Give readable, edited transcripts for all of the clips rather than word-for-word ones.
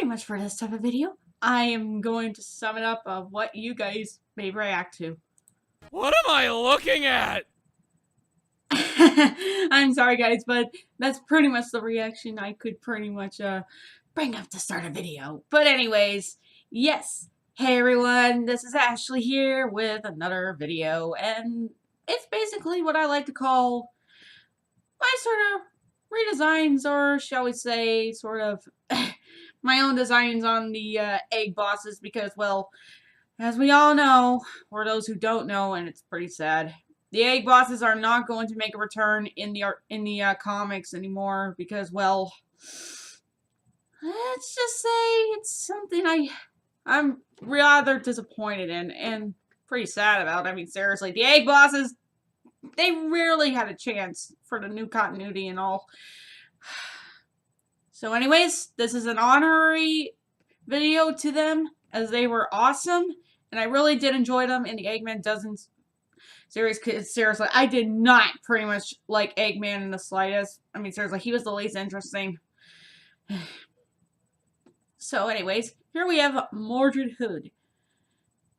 pretty much for this type of video, I am going to sum it up of what you guys may react to. What am I looking at? I'm sorry guys, but that's pretty much the reaction I could pretty much bring up to start a video. But anyways, yes. Hey everyone, this is Ashley here with another video, and it's basically what I like to call my sort of redesigns, or shall we say, sort of my own designs on the egg bosses, because, well, as we all know, or those who don't know, and it's pretty sad, the egg bosses are not going to make a return in the comics anymore, because, well, let's just say it's something I'm rather disappointed in and pretty sad about. I mean, seriously, the egg bosses, they rarely had a chance for the new continuity and all. So anyways, this is an honorary video to them, as they were awesome, and I really did enjoy them in the Eggman Dozens series. Seriously, I did not pretty much like Eggman in the slightest. I mean, seriously, he was the least interesting. So anyways, here we have Mordred Hood.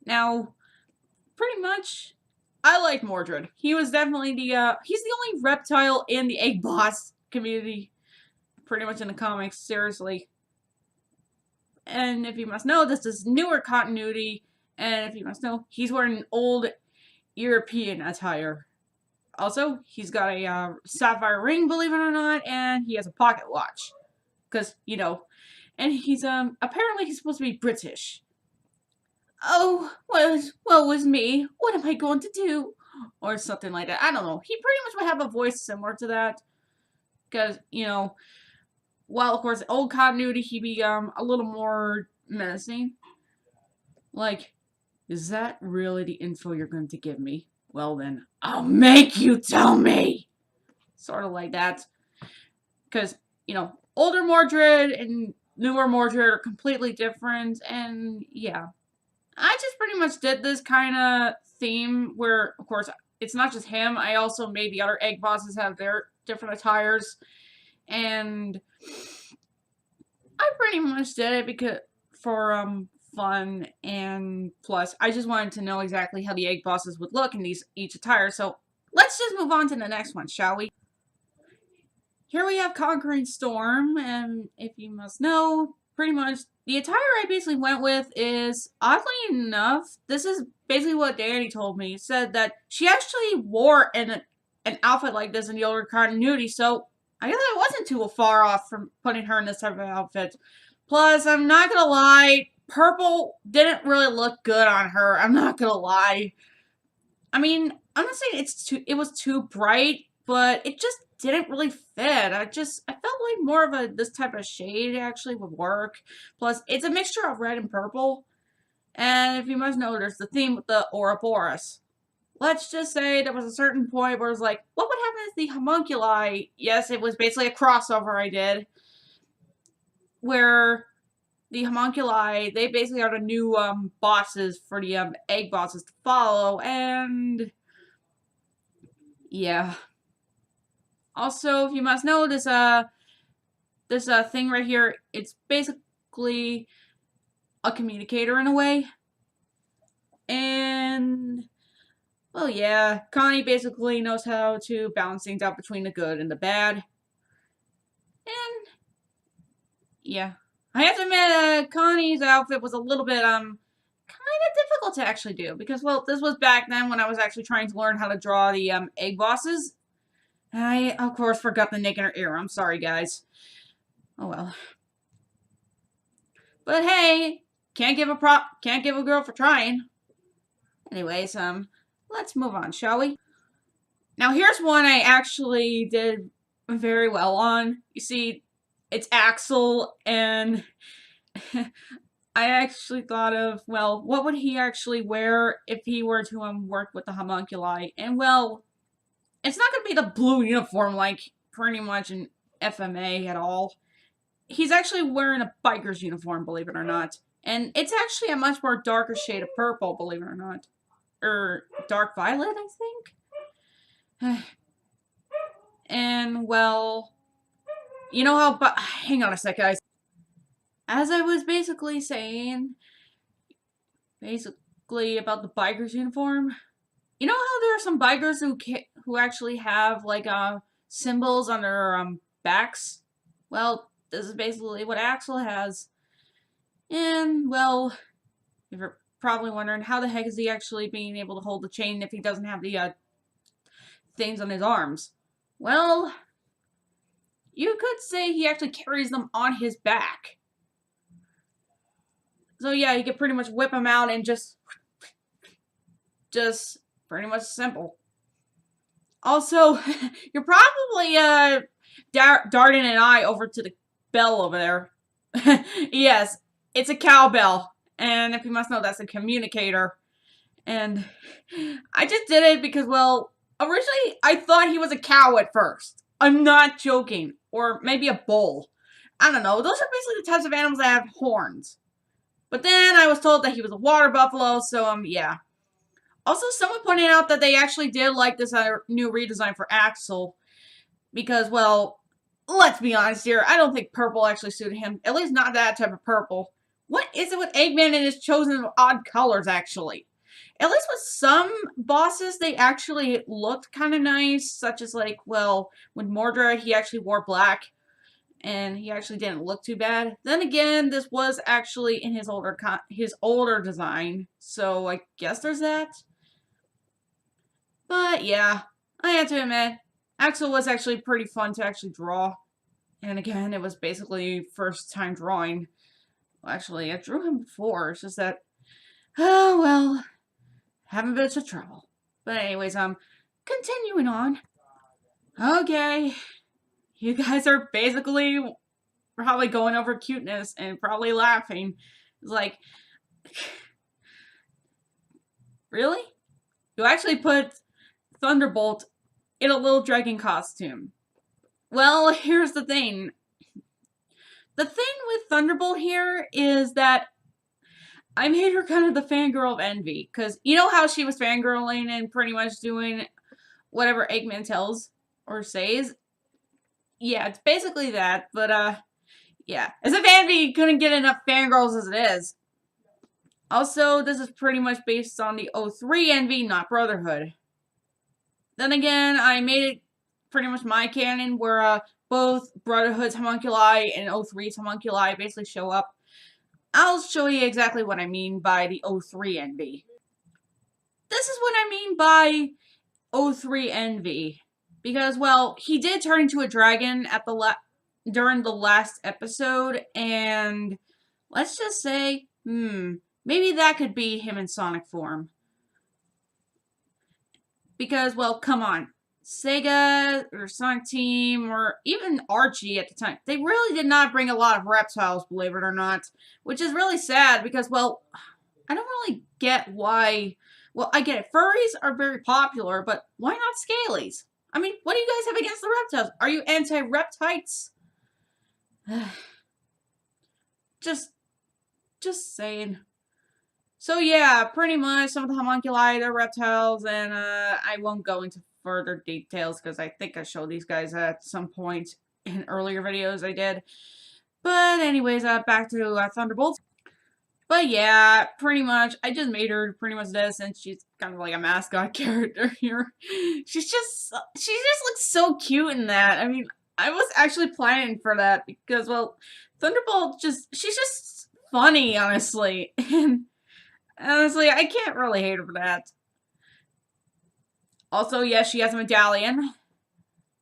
Now, pretty much, I like Mordred. He was definitely he's the only reptile in the Egg Boss community, pretty much in the comics, seriously. And if you must know, this is newer continuity, and if you must know, he's wearing an old European attire. Also, he's got a sapphire ring, believe it or not, and he has a pocket watch. Because, you know, and he's, apparently he's supposed to be British. Oh, what was me? What am I going to do? Or something like that. I don't know. He pretty much would have a voice similar to that. Because, you know, while, of course, old continuity, he'd be, a little more menacing. Like, is that really the info you're going to give me? Well then, I'll make you tell me! Sort of like that. Because, you know, older Mordred and newer Mordred are completely different, and yeah. I just pretty much did this kind of theme where, of course, it's not just him. I also made the other egg bosses have their different attires, and I pretty much did it because for fun, and plus I just wanted to know exactly how the egg bosses would look in each attire. So let's just move on to the next one, shall we? Here we have Conquering Storm, and if you must know, pretty much the attire I basically went with is, oddly enough, this is basically what Danny told me. He said that she actually wore an outfit like this in the older continuity, so I guess I wasn't too far off from putting her in this type of outfit. Plus, I'm not gonna lie, purple didn't really look good on her. I'm not gonna lie. I mean, I'm not saying it was too bright, but it just didn't really fit. I felt like more of this type of shade actually would work. Plus, it's a mixture of red and purple. And if you must know, there's the theme with the Ouroboros. Let's just say there was a certain point where it was like, what would happen if the homunculi? Yes, it was basically a crossover I did. Where the homunculi, they basically are the new bosses for the egg bosses to follow, and yeah. Also, if you must know, this thing right here, it's basically a communicator in a way. And well, yeah, Connie basically knows how to balance things out between the good and the bad. And yeah, I have to admit, Connie's outfit was a little bit kind of difficult to actually do, because, well, this was back then when I was actually trying to learn how to draw the egg bosses. I, of course, forgot the nick in her ear. I'm sorry, guys. Oh well. But hey, can't give a girl for trying. Anyways, let's move on, shall we? Now here's one I actually did very well on. You see, it's Axel, and I actually thought of, well, what would he actually wear if he were to work with the homunculi? And well, it's not going to be the blue uniform like pretty much in FMA at all. He's actually wearing a biker's uniform, believe it or not. And it's actually a much more darker shade of purple, believe it or not. Or dark violet, I think? And, well, you know how... hang on a sec, guys. as I was basically saying, basically about the biker's uniform. You know how there are some bikers who actually have like symbols on their backs? Well, this is basically what Axel has. And well, if you're probably wondering how the heck is he actually being able to hold the chain if he doesn't have the things on his arms? Well, you could say he actually carries them on his back. So yeah, you could pretty much whip him out and just pretty much simple. Also, you're probably darting an eye over to the bell over there. Yes, it's a cowbell. And if you must know, that's a communicator. And I just did it because, well, originally I thought he was a cow at first. I'm not joking. Or maybe a bull. I don't know. Those are basically the types of animals that have horns. But then I was told that he was a water buffalo, so, yeah. Also, someone pointed out that they actually did like this new redesign for Axel. Because, well, let's be honest here, I don't think purple actually suited him. At least not that type of purple. What is it with Eggman and his chosen odd colors, actually? At least with some bosses, they actually looked kind of nice. Such as, like, well, with Mordred, he actually wore black. And he actually didn't look too bad. Then again, this was actually in his older design. So, I guess there's that. But, yeah, I have to admit, Axel was actually pretty fun to actually draw. And again, it was basically first time drawing. Well, actually, I drew him before. It's just that, oh, well, having bits of trouble. But anyways, continuing on. Okay. You guys are basically probably going over cuteness and probably laughing. It's like, really? You actually put Thunderbolt in a little dragon costume. Well, here's the thing. The thing with Thunderbolt here is that I made her kind of the fangirl of Envy. Because you know how she was fangirling and pretty much doing whatever Eggman tells or says? Yeah, it's basically that. But, yeah. As if Envy couldn't get enough fangirls as it is. Also, this is pretty much based on the 03 Envy, not Brotherhood. Then again, I made it pretty much my canon where both Brotherhood's homunculi and 03's homunculi basically show up. I'll show you exactly what I mean by the 03 Envy. This is what I mean by 03 Envy. Because, well, he did turn into a dragon at the during the last episode, and let's just say, maybe that could be him in Sonic form. Because, well, come on. Sega or Sonic Team or even Archie at the time, they really did not bring a lot of reptiles, believe it or not. Which is really sad because, well, I don't really get why. Well, I get it. Furries are very popular, but why not Scalies? I mean, what do you guys have against the reptiles? Are you anti-reptites? just saying. So yeah, pretty much some of the homunculi, they're reptiles, and I won't go into further details because I think I showed these guys at some point in earlier videos I did. But anyways, back to Thunderbolt. But yeah, pretty much, I just made her pretty much this, and she's kind of like a mascot character here. She just looks so cute in that. I mean, I was actually planning for that because, well, Thunderbolt she's just funny, honestly. And honestly, I can't really hate her for that. Also, yes, she has a medallion,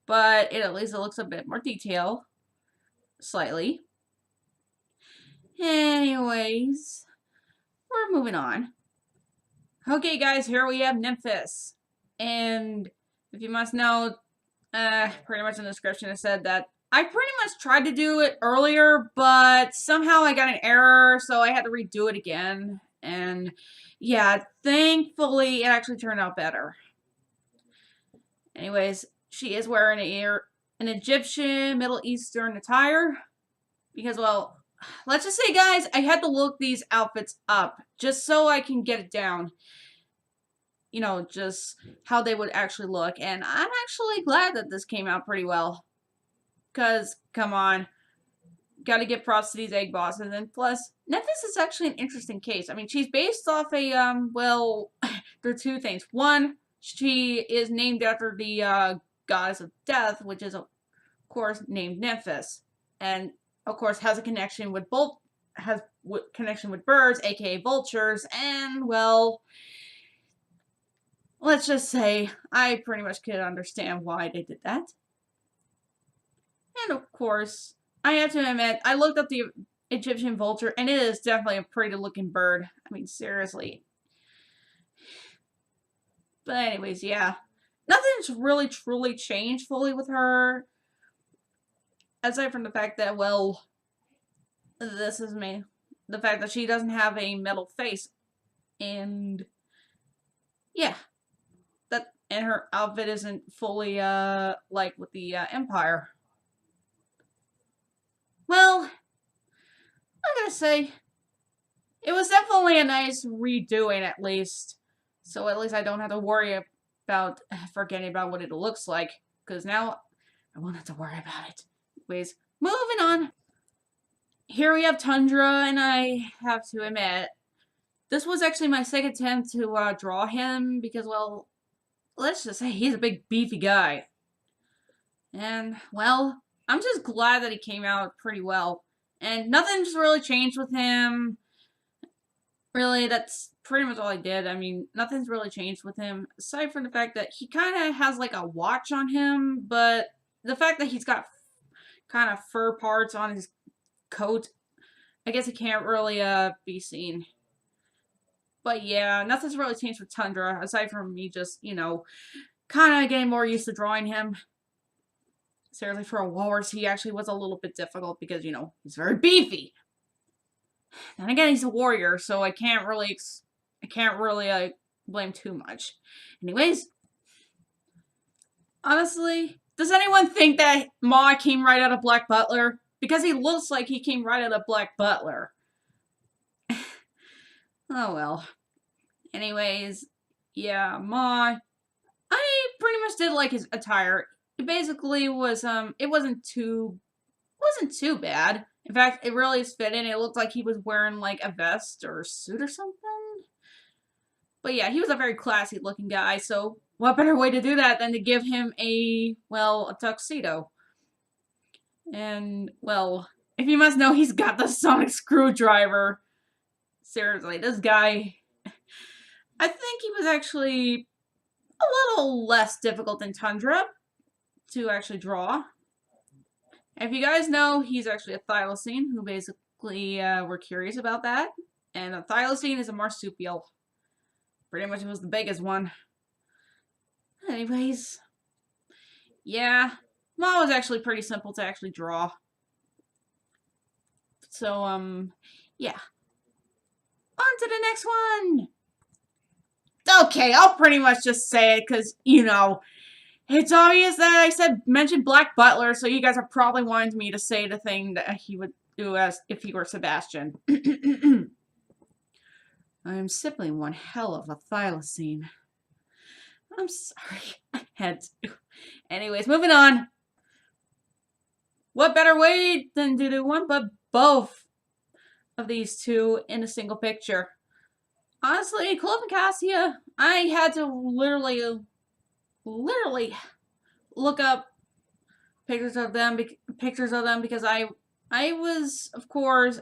but at least it looks a bit more detailed. Slightly. Anyways, we're moving on. Okay, guys, here we have Nymphis. And if you must know, pretty much in the description it said that I pretty much tried to do it earlier, but somehow I got an error, so I had to redo it again. And yeah, thankfully it actually turned out better. Anyways, she is wearing an Egyptian Middle Eastern attire. Because, well, let's just say, guys, I had to look these outfits up just so I can get it down. You know, just how they would actually look. And I'm actually glad that this came out pretty well. Because, come on. gotta get props to these egg bosses, and plus, Nephis is actually an interesting case. I mean, she's based off a, well, there are two things. One, she is named after the, goddess of death, which is, of course, named Nephis. And, of course, has a connection with connection with birds, aka vultures, and, well, let's just say, I pretty much could understand why they did that. And, of course, I have to admit, I looked up the Egyptian vulture, and it is definitely a pretty looking bird. I mean, seriously. But anyways, yeah. Nothing's really truly changed fully with her. Aside from the fact that, well, this is me. The fact that she doesn't have a metal face. And, yeah. And her outfit isn't fully, like with the, Empire. Well, I'm gonna say, it was definitely a nice redoing at least. So at least I don't have to worry about forgetting about what it looks like. Because now, I won't have to worry about it. Anyways, moving on. Here we have Tundra, and I have to admit, this was actually my second attempt to draw him. Because, well, let's just say he's a big beefy guy. And, well, I'm just glad that he came out pretty well. And nothing's really changed with him. Really, that's pretty much all I did. I mean, nothing's really changed with him. Aside from the fact that he kind of has like a watch on him. But the fact that he's got kind of fur parts on his coat, I guess it can't really be seen. But yeah, nothing's really changed with Tundra. Aside from me just, you know, kind of getting more used to drawing him. Seriously, for a walrus, he actually was a little bit difficult because, you know, he's very beefy. And again, he's a warrior, so I can't really blame too much. Anyways, honestly, does anyone think that Ma came right out of Black Butler? Because he looks like he came right out of Black Butler. Oh well. Anyways, yeah, Ma. I pretty much did like his attire. It basically was it wasn't too bad. In fact, it really fit in. It looked like he was wearing like a vest or a suit or something. But yeah, he was a very classy looking guy, so what better way to do that than to give him a tuxedo. And, well, if you must know, he's got the sonic screwdriver. Seriously, this guy, I think he was actually a little less difficult than Tundra to actually draw. If you guys know, he's actually a thylacine, who basically were curious about that. And a thylacine is a marsupial. Pretty much it was the biggest one. Anyways, yeah, Ma was actually pretty simple to actually draw. So, yeah. On to the next one! Okay, I'll pretty much just say it, because, you know, it's obvious that I mentioned Black Butler, so you guys are probably wanting me to say the thing that he would do as if he were Sebastian. I am simply one hell of a thylacine. I'm sorry, I had to. Anyways, moving on. What better way than to do one but both of these two in a single picture? Honestly, Clove and Cassia, I had to literally look up pictures of them because I was, of course,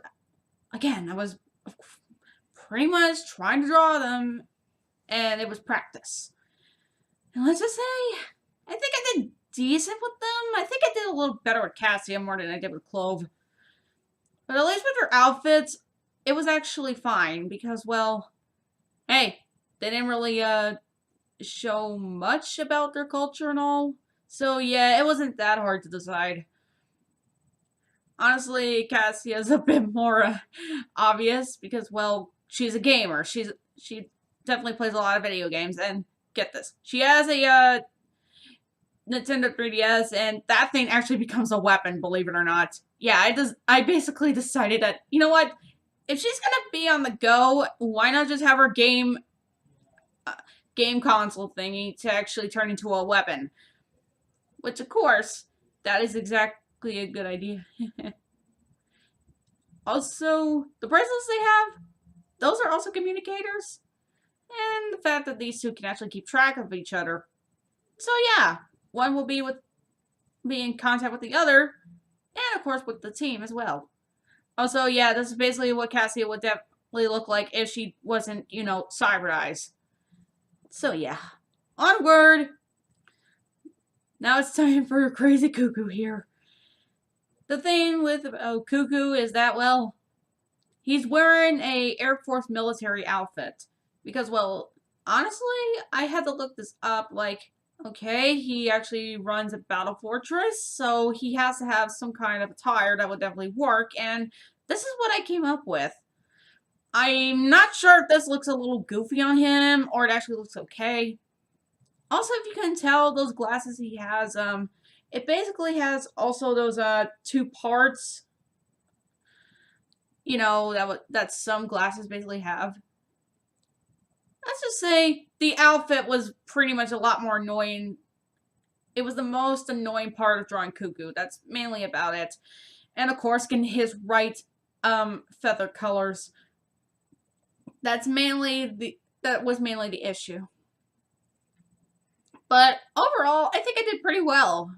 again, I was pretty much trying to draw them, and it was practice. And let's just say, I think I did decent with them. I think I did a little better with Cassia more than I did with Clove. But at least with her outfits, it was actually fine because, well, hey, they didn't really show much about their culture and all. So yeah, it wasn't that hard to decide. Honestly, Cassia's a bit more obvious because, well, she's a gamer. She definitely plays a lot of video games, and get this, she has a Nintendo 3DS, and that thing actually becomes a weapon, believe it or not. Yeah, I basically decided that, you know what, if she's gonna be on the go, why not just have her game console thingy to actually turn into a weapon? Which, of course, that is exactly a good idea. Also, the bracelets they have, those are also communicators. And the fact that these two can actually keep track of each other. So yeah, one will be in contact with the other, and of course with the team as well. Also, yeah, this is basically what Cassia would definitely look like if she wasn't, cybernized. So yeah, onward. Now it's time for Crazy Cuckoo here. The thing with Cuckoo is that, well, he's wearing a Air Force military outfit. Because, well, honestly, I had to look this up. Like, okay, he actually runs a battle fortress, so he has to have some kind of attire that would definitely work, and this is what I came up with. I'm not sure if this looks a little goofy on him, or it actually looks okay. Also, if you can tell, those glasses he has, it basically has also those, two parts, that some glasses basically have. Let's just say the outfit was pretty much a lot more annoying. It was the most annoying part of drawing Cuckoo. That's mainly about it. And of course, getting his right feather colors. That was mainly the issue. But overall, I think I did pretty well.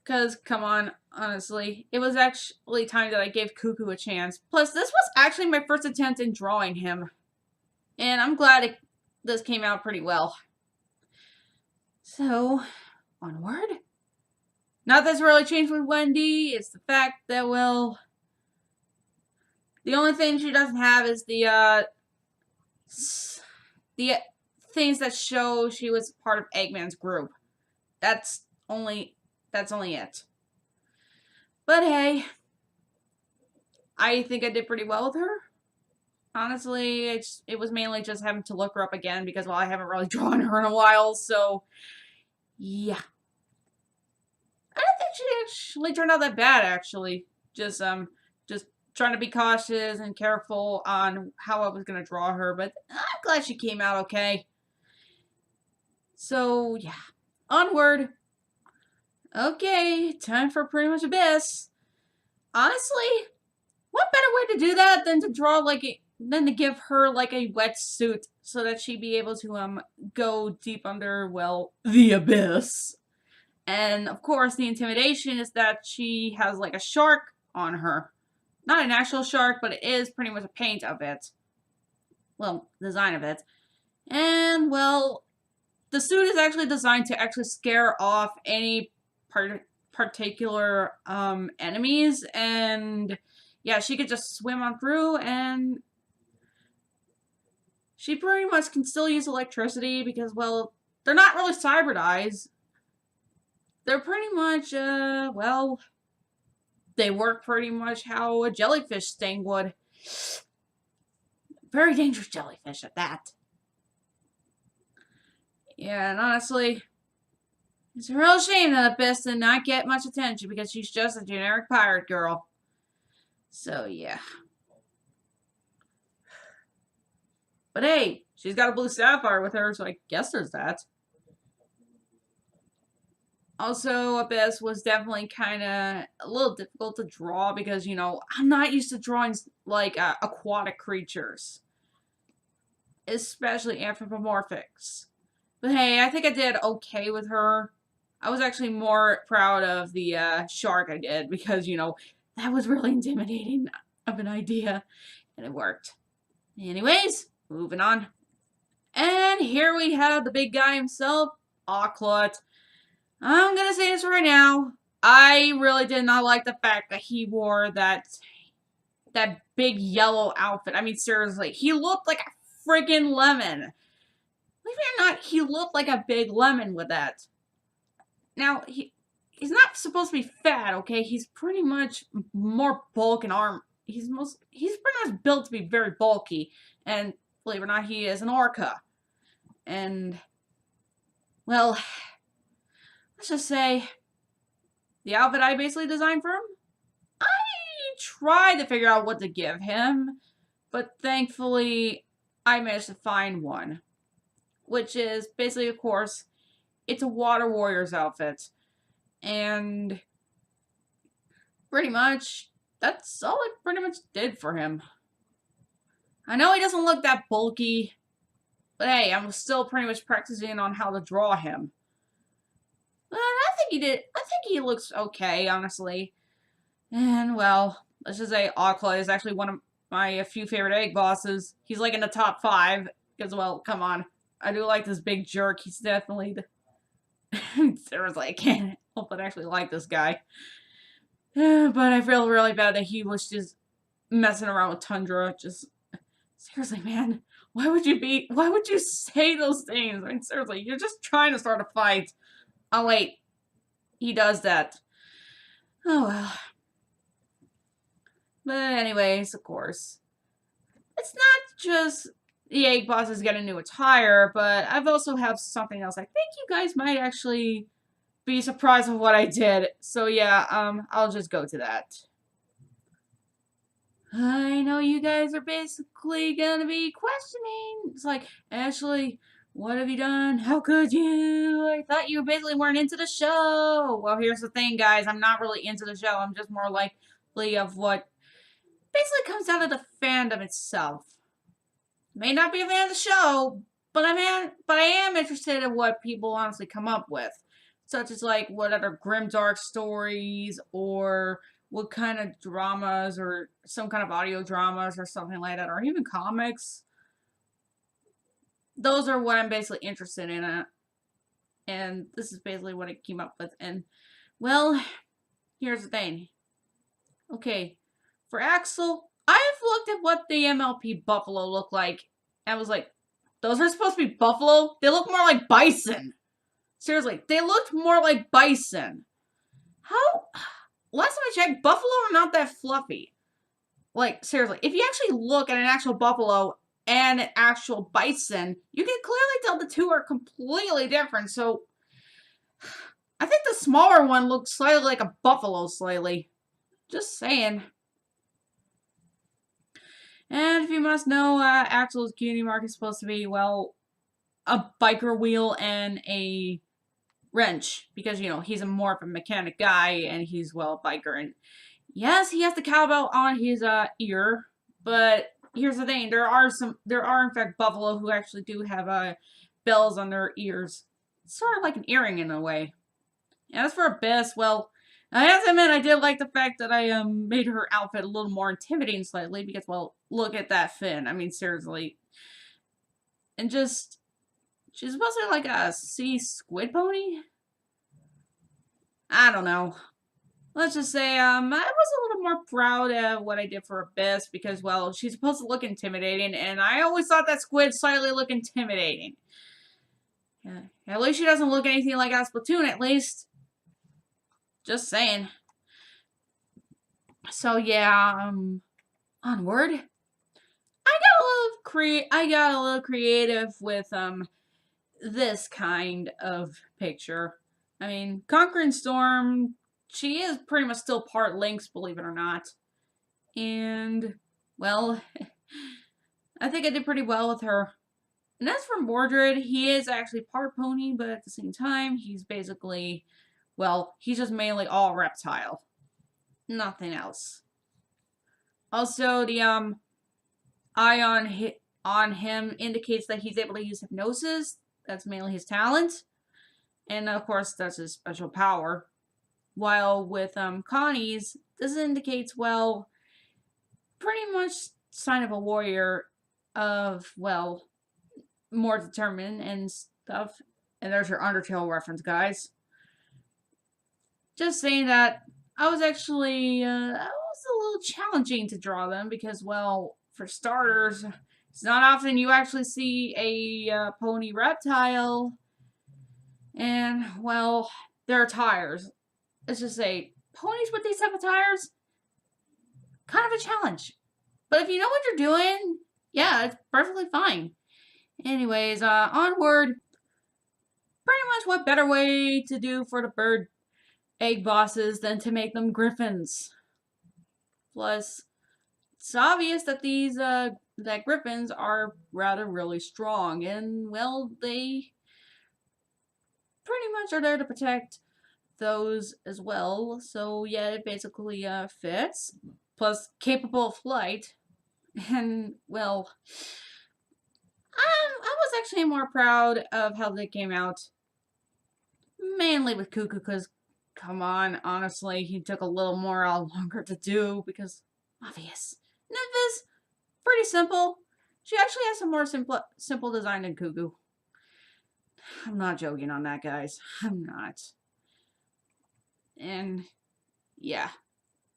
Because, come on, honestly, it was actually time that I gave Cuckoo a chance. Plus, this was actually my first attempt in drawing him. And I'm glad this came out pretty well. So, onward. Not that's really changed with Wendy. It's the fact that, well, the only thing she doesn't have is the things that show she was part of Eggman's group. That's only it. But hey, I think I did pretty well with her. Honestly, it was mainly just having to look her up again because, well, I haven't really drawn her in a while, so yeah. I don't think she actually turned out that bad, actually. Just trying to be cautious and careful on how I was going to draw her, but I'm glad she came out okay. So, yeah. Onward. Okay, time for pretty much Abyss. Honestly, what better way to do that than to give her like a wetsuit so that she'd be able to go deep under, well, the abyss. And of course, the intimidation is that she has like a shark on her. Not an actual shark, but it is pretty much a paint of it. Well, design of it. And, well, the suit is actually designed to actually scare off any particular enemies. And, yeah, she could just swim on through, and she pretty much can still use electricity because, well, they're not really cybernized. They're pretty much, well, they work pretty much how a jellyfish sting would. Very dangerous jellyfish at that. Yeah, and honestly, it's a real shame that Abyss did not get much attention because she's just a generic pirate girl. So, yeah. But hey, she's got a blue sapphire with her, so I guess there's that. Also, Abyss was definitely kind of a little difficult to draw because, I'm not used to drawing, like, aquatic creatures. Especially anthropomorphics. But hey, I think I did okay with her. I was actually more proud of the shark I did because, that was really intimidating of an idea. And it worked. Anyways, moving on. And here we have the big guy himself, Ocelot. I'm gonna say this right now. I really did not like the fact that he wore that big yellow outfit. I mean, seriously, he looked like a friggin' lemon. Believe it or not, he looked like a big lemon with that. Now, he's not supposed to be fat, okay? He's pretty much more bulk and arm. He's pretty much built to be very bulky. And believe it or not, he is an orca. And, well, let's just say the outfit I basically designed for him, I tried to figure out what to give him, but thankfully I managed to find one. Which is basically, of course, it's a Water Warriors outfit. And pretty much that's all I pretty much did for him. I know he doesn't look that bulky, but hey, I'm still pretty much practicing on how to draw him. I think he did. I think he looks okay, honestly. And well, let's just say Akla is actually one of my few favorite egg bosses. He's like in the top 5 because, well, come on, I do like this big jerk. He's definitely the. Seriously, I can't help but actually like this guy. But I feel really bad that he was just messing around with Tundra. Just seriously, man, why would you say those things? I mean, seriously, you're just trying to start a fight. Oh wait, he does that. Oh well. But anyways, of course, it's not just the egg bosses get a new attire, but I've also have something else. I think you guys might actually be surprised with what I did. So yeah, I'll just go to that. I know you guys are basically gonna be questioning. It's like, Ashley, what have you done? How could you? I thought you basically weren't into the show. Well, here's the thing, guys. I'm not really into the show. I'm just more likely of what basically comes out of the fandom itself. May not be a fan of the show, but I am interested in what people honestly come up with, such as like what other grimdark stories or what kind of dramas or some kind of audio dramas or something like that, or even comics. Those are what I'm basically interested in, and this is basically what I came up with. And well, here's the thing. Okay, for Axel, I've looked at what the MLP Buffalo look like, and I was like, those are supposed to be buffalo? They look more like bison. Seriously, they looked more like bison. How? Last time I checked, buffalo are not that fluffy. Like, seriously, if you actually look at an actual buffalo and an actual bison, you can clearly tell the two are completely different. So, I think the smaller one looks slightly like a buffalo, slightly. Just saying. And if you must know, Axel's cutie mark is supposed to be, well, a biker wheel and a wrench. Because, you know, he's more of a mechanic guy and he's, well, a biker. And yes, he has the cowbell on his ear. But here's the thing. There are in fact, buffalo who actually do have bells on their ears. It's sort of like an earring in a way. And as for Abyss, well, I have to admit, I did like the fact that I made her outfit a little more intimidating slightly because, well, look at that fin. I mean, seriously. And just, she's supposed to be like a sea squid pony? I don't know. Let's just say, I was a little more proud of what I did for Abyss because, well, she's supposed to look intimidating, and I always thought that squid slightly looked intimidating. Yeah, at least she doesn't look anything like Splatoon, at least. Just saying. So yeah, onward. I got a little creative with this kind of picture. I mean, Conquering Storm, she is pretty much still part Lynx, believe it or not. And well, I think I did pretty well with her. And as for Mordred, he is actually part pony, but at the same time, he's basically, well, he's just mainly all reptile. Nothing else. Also, the eye on him indicates that he's able to use hypnosis. That's mainly his talent. And of course, that's his special power. While with Connie's, this indicates, well, pretty much sign of a warrior of, well, more determined and stuff. And there's your Undertale reference, guys. Just saying that I was actually, that was a little challenging to draw them because, well, for starters, it's not often you actually see a pony reptile. And, well, their tires. Let's just say, ponies with these type of tires, kind of a challenge. But if you know what you're doing, yeah, it's perfectly fine. Anyways, onward. Pretty much what better way to do for the bird egg bosses than to make them griffins. Plus, it's obvious that that griffins are rather really strong, and well, they pretty much are there to protect those as well. So yeah, it basically fits. plus capable of flight. And, well, I was actually more proud of how they came out. Mainly with Cuckoo, because, come on, honestly, he took a little more longer to do, because, obvious. Nymphis, pretty simple. She actually has some more simple design than Cuckoo. I'm not joking on that, guys. I'm not. And, yeah.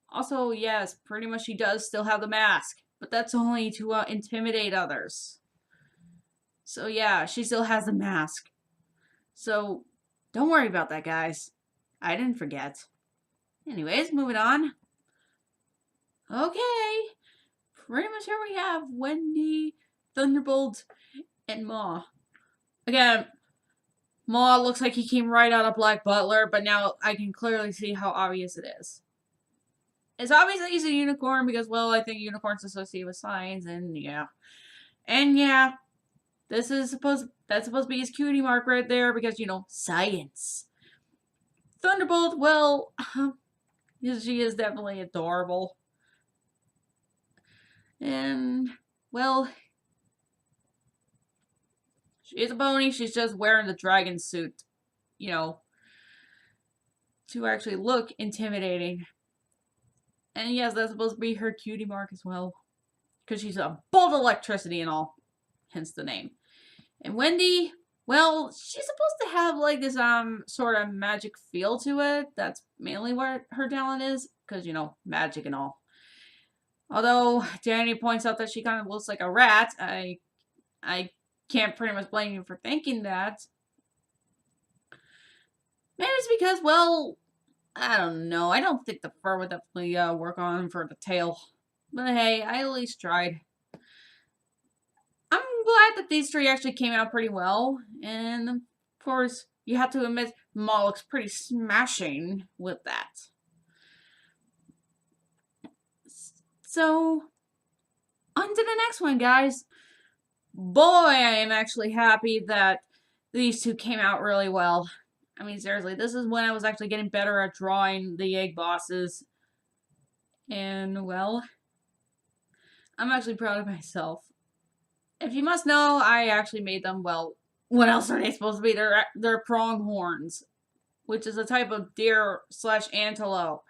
Also, yes, pretty much she does still have the mask. But that's only to intimidate others. So, yeah, she still has the mask. So, don't worry about that, guys. I didn't forget. Anyways, moving on. Okay. Pretty much here we have Wendy, Thunderbolt, and Maw. Again, Maw looks like he came right out of Black Butler, but now I can clearly see how obvious it is. It's obvious that he's a unicorn because, well, I think unicorns associate with science, and yeah. And yeah, that's supposed to be his cutie mark right there because, you know, science. Thunderbolt, well, she is definitely adorable. And, well, she is a pony. She's just wearing the dragon suit, you know, to actually look intimidating. And yes, that's supposed to be her cutie mark as well. Because she's a bolt of electricity and all. Hence the name. And Wendy, well, she's supposed to have like this sort of magic feel to it. That's mainly what her talent is. Because, you know, magic and all. Although Danny points out that she kind of looks like a rat, I can't pretty much blame you for thinking that. Maybe it's because, well, I don't know. I don't think the fur would definitely work on for the tail. But hey, I at least tried. I'm glad that these three actually came out pretty well. And, of course, you have to admit, Maw looks pretty smashing with that. So, on to the next one, guys. Boy, I am actually happy that these two came out really well. I mean, seriously, this is when I was actually getting better at drawing the egg bosses. And, well, I'm actually proud of myself. If you must know, I actually made them, well, what else are they supposed to be? They're pronghorns, which is a type of deer / antelope.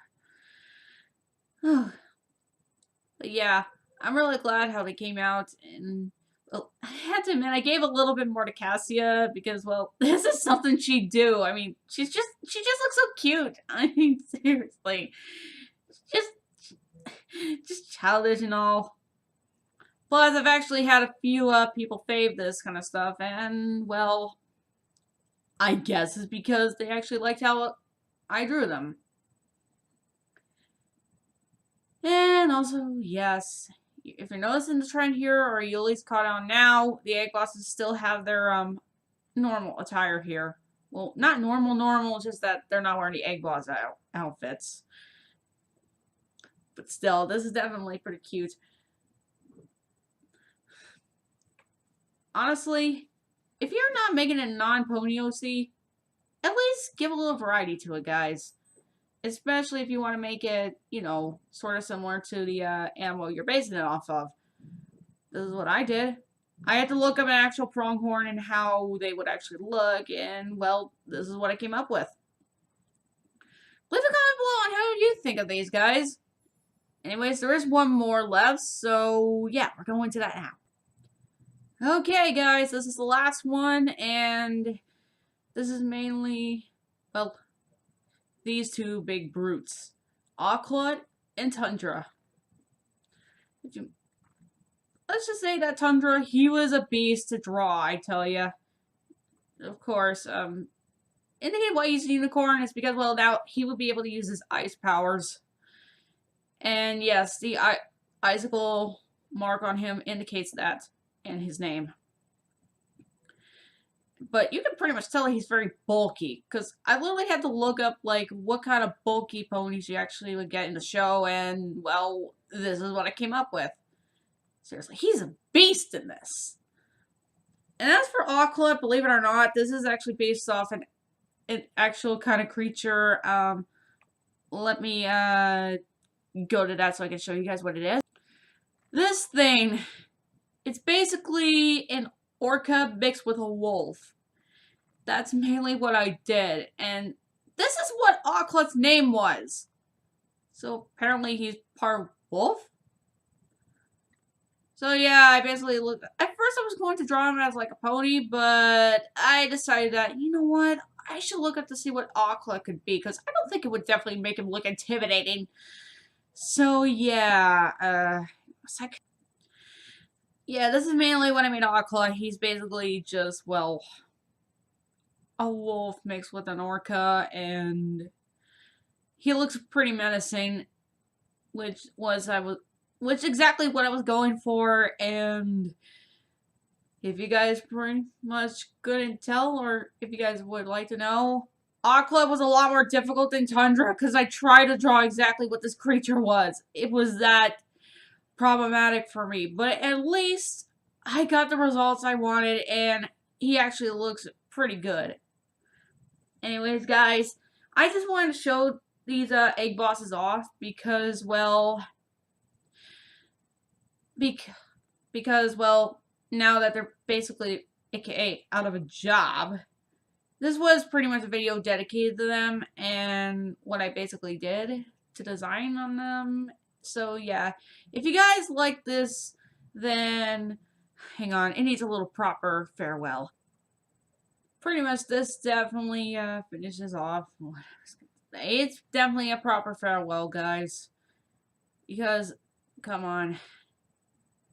But yeah, I'm really glad how they came out, and well, I had to admit, I gave a little bit more to Cassia because, well, this is something she'd do. I mean, she just looks so cute. I mean, seriously, just childish and all. Plus, I've actually had a few people fave this kind of stuff, and, well, I guess it's because they actually liked how I drew them. And also, yes, if you're noticing the trend here, or you at least caught on now, the egg bosses still have their normal attire here. Well, not normal, just that they're not wearing the egg boss outfits. But still, this is definitely pretty cute. Honestly, if you're not making a non-pony OC, at least give a little variety to it, guys. Especially if you want to make it, you know, sort of similar to the animal you're basing it off of. This is what I did. I had to look up an actual pronghorn and how they would actually look, and, well, this is what I came up with. Leave a comment below on how you think of these guys. Anyways, there is one more left, so yeah, we're going to that now. Okay, guys, this is the last one, and this is mainly, well, these two big brutes, Awklut and Tundra. Let's just say that Tundra, he was a beast to draw, I tell ya. Of course, indicating why he's a unicorn is because, well, now he would be able to use his ice powers. And yes, the icicle mark on him indicates that and his name. But you can pretty much tell he's very bulky, because I literally had to look up, like, what kind of bulky ponies you actually would get in the show, and, well, this is what I came up with. Seriously, he's a beast in this. And as for Awklut, believe it or not, this is actually based off an actual kind of creature. Let me go to that so I can show you guys what it is. This thing, it's basically an orca mixed with a wolf. That's mainly what I did, and this is what Oklah's name was. So apparently he's part wolf? So yeah, I basically looked. At first, I was going to draw him as like a pony, but I decided that, you know what, I should look up to see what Akla could be, because I don't think it would definitely make him look intimidating. So yeah, yeah, this is mainly what I made Akla. He's basically just, well, a wolf mixed with an orca, and he looks pretty menacing, which exactly what I was going for. And if you guys pretty much couldn't tell, or if you guys would like to know, Akla was a lot more difficult than Tundra, because I tried to draw exactly what this creature was. It was that problematic for me, but at least I got the results I wanted, and he actually looks pretty good. Anyways, guys, I just wanted to show these egg bosses off because, well, because, well, now that they're basically, aka, out of a job, this was pretty much a video dedicated to them and what I basically did to design on them. So yeah, if you guys like this, then hang on, it needs a little proper farewell. Pretty much this definitely finishes off. It's definitely a proper farewell, guys. Because, come on,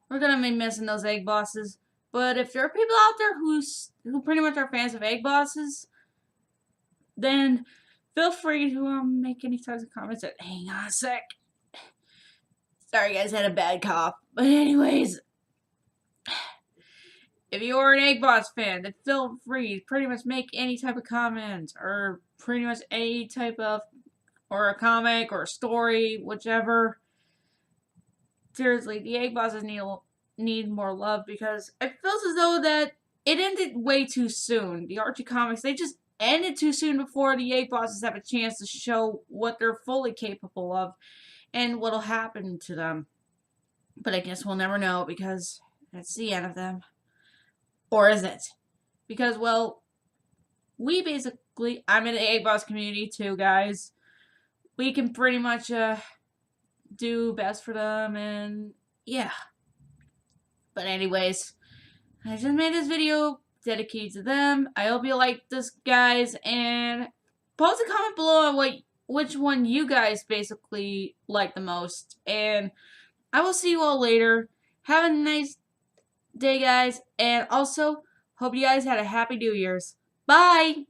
we're gonna be missing those egg bosses. But if there are people out there who pretty much are fans of egg bosses, then feel free to make any types of comments. Hang on a sec. Sorry guys, I had a bad cough. But anyways, if you are an Egg Boss fan, then feel free to pretty much make any type of comments, or pretty much any type of, or a comic, or a story, whichever. Seriously, the Egg Bosses need more love, because it feels as though that it ended way too soon. The Archie comics, they just ended too soon before the Egg Bosses have a chance to show what they're fully capable of and what'll happen to them. But I guess we'll never know, because that's the end of them. Or is it? Because, well, we basically, I'm in the Egg Boss community too, guys. We can pretty much do best for them, and yeah. But anyways, I just made this video dedicated to them. I hope you like this, guys, and post a comment below on which one you guys basically like the most. And I will see you all later. Have a nice day, guys, and also hope you guys had a happy New Year's. Bye!